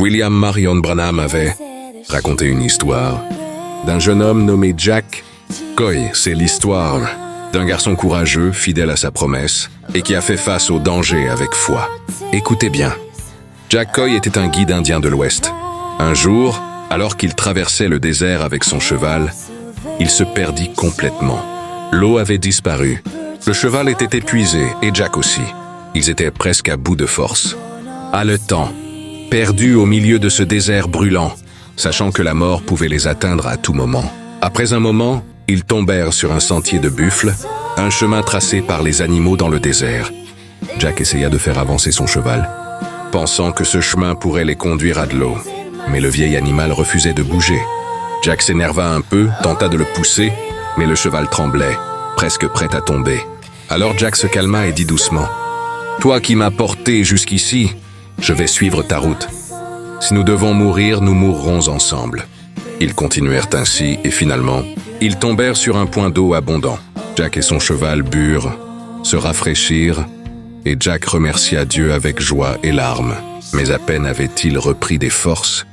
William Marion Branham avait raconté une histoire d'un jeune homme nommé Jack Coy. C'est l'histoire d'un garçon courageux, fidèle à sa promesse, et qui a fait face au danger avec foi. Écoutez bien. Jack Coy était un guide indien de l'Ouest. Un jour, alors qu'il traversait le désert avec son cheval, il se perdit complètement. L'eau avait disparu. Le cheval était épuisé, et Jack aussi. Ils étaient presque à bout de force. Haletants, perdus au milieu de ce désert brûlant, sachant que la mort pouvait les atteindre à tout moment. Après un moment, ils tombèrent sur un sentier de buffles, un chemin tracé par les animaux dans le désert. Jack essaya de faire avancer son cheval, pensant que ce chemin pourrait les conduire à de l'eau. Mais le vieil animal refusait de bouger. Jack s'énerva un peu, tenta de le pousser, mais le cheval tremblait, presque prêt à tomber. Alors Jack se calma et dit doucement : « Toi qui m'as porté jusqu'ici, je vais suivre ta route. Si nous devons mourir, nous mourrons ensemble. » Ils continuèrent ainsi et finalement, ils tombèrent sur un point d'eau abondant. Jack et son cheval burent, se rafraîchirent, et Jack remercia Dieu avec joie et larmes. Mais à peine avait-il repris des forces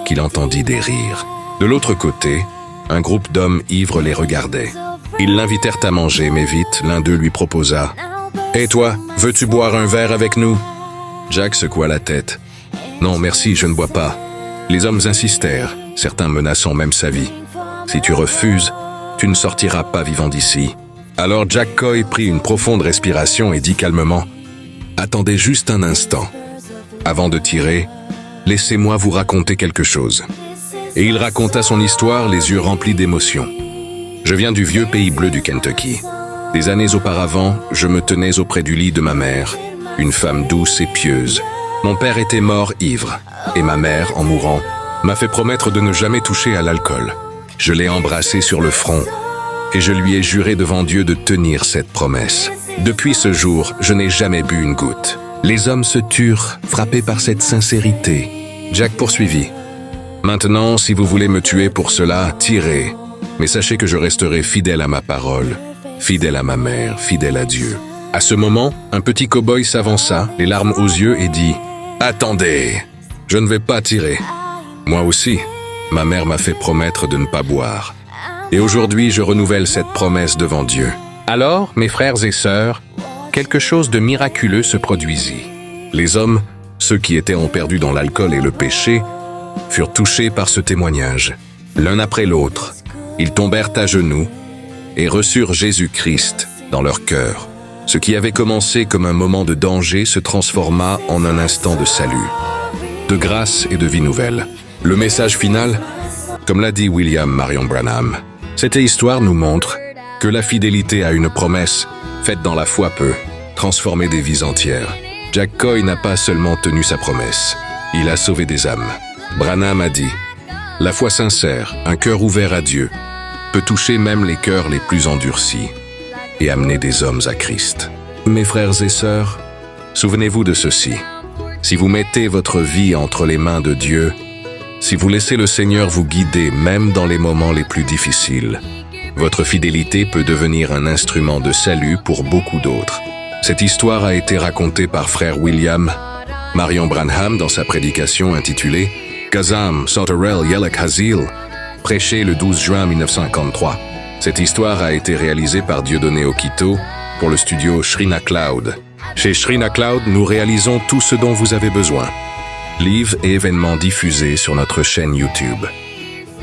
qu'il entendit des rires. De l'autre côté, un groupe d'hommes ivres les regardait. Ils l'invitèrent à manger, mais vite, l'un d'eux lui proposa : « Et toi, veux-tu boire un verre avec nous ?» Jack secoua la tête. « Non, merci, je ne bois pas. » Les hommes insistèrent, certains menaçant même sa vie. « Si tu refuses, tu ne sortiras pas vivant d'ici. » Alors Jack Coy prit une profonde respiration et dit calmement : « Attendez juste un instant. Avant de tirer, laissez-moi vous raconter quelque chose. » Et il raconta son histoire, les yeux remplis d'émotion. « Je viens du vieux pays bleu du Kentucky. Des années auparavant, je me tenais auprès du lit de ma mère, une femme douce et pieuse. Mon père était mort ivre, et ma mère, en mourant, m'a fait promettre de ne jamais toucher à l'alcool. Je l'ai embrassée sur le front, et je lui ai juré devant Dieu de tenir cette promesse. Depuis ce jour, je n'ai jamais bu une goutte. » Les hommes se turent, frappés par cette sincérité. Jack poursuivit : « Maintenant, si vous voulez me tuer pour cela, tirez. Mais sachez que je resterai fidèle à ma parole, fidèle à ma mère, fidèle à Dieu. » À ce moment, un petit cow-boy s'avança, les larmes aux yeux, et dit : « Attendez, je ne vais pas tirer. Moi aussi, ma mère m'a fait promettre de ne pas boire. Et aujourd'hui, je renouvelle cette promesse devant Dieu. » Alors, mes frères et sœurs, quelque chose de miraculeux se produisit. Les hommes, ceux qui étaient perdus dans l'alcool et le péché, furent touchés par ce témoignage. L'un après l'autre, ils tombèrent à genoux et reçurent Jésus-Christ dans leur cœur. Ce qui avait commencé comme un moment de danger se transforma en un instant de salut, de grâce et de vie nouvelle. Le message final, comme l'a dit William Marion Branham, cette histoire nous montre que la fidélité à une promesse faite dans la foi peut transformer des vies entières. Jack Coy n'a pas seulement tenu sa promesse, il a sauvé des âmes. Branham a dit : « La foi sincère, un cœur ouvert à Dieu, peut toucher même les cœurs les plus endurcis et amener des hommes à Christ. » Mes frères et sœurs, souvenez-vous de ceci. Si vous mettez votre vie entre les mains de Dieu, si vous laissez le Seigneur vous guider même dans les moments les plus difficiles, votre fidélité peut devenir un instrument de salut pour beaucoup d'autres. Cette histoire a été racontée par frère William Marion Branham dans sa prédication intitulée « Gazam Soterel Yelek Hazil », prêchée le 12 juin 1953. Cette histoire a été réalisée par Dieudonné Okito pour le studio Shrina Cloud. Chez Shrina Cloud, nous réalisons tout ce dont vous avez besoin. Livres et événements diffusés sur notre chaîne YouTube.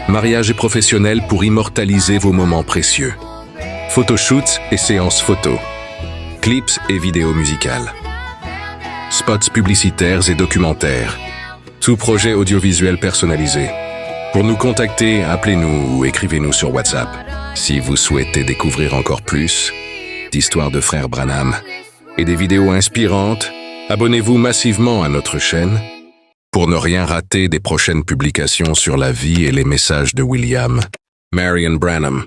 Mariage et professionnel pour immortaliser vos moments précieux. Photoshoots et séances photos. Clips et vidéos musicales. Spots publicitaires et documentaires. Tout projet audiovisuel personnalisé. Pour nous contacter, appelez-nous ou écrivez-nous sur WhatsApp. Si vous souhaitez découvrir encore plus d'histoires de frères Branham et des vidéos inspirantes, abonnez-vous massivement à notre chaîne pour ne rien rater des prochaines publications sur la vie et les messages de William Marion Branham.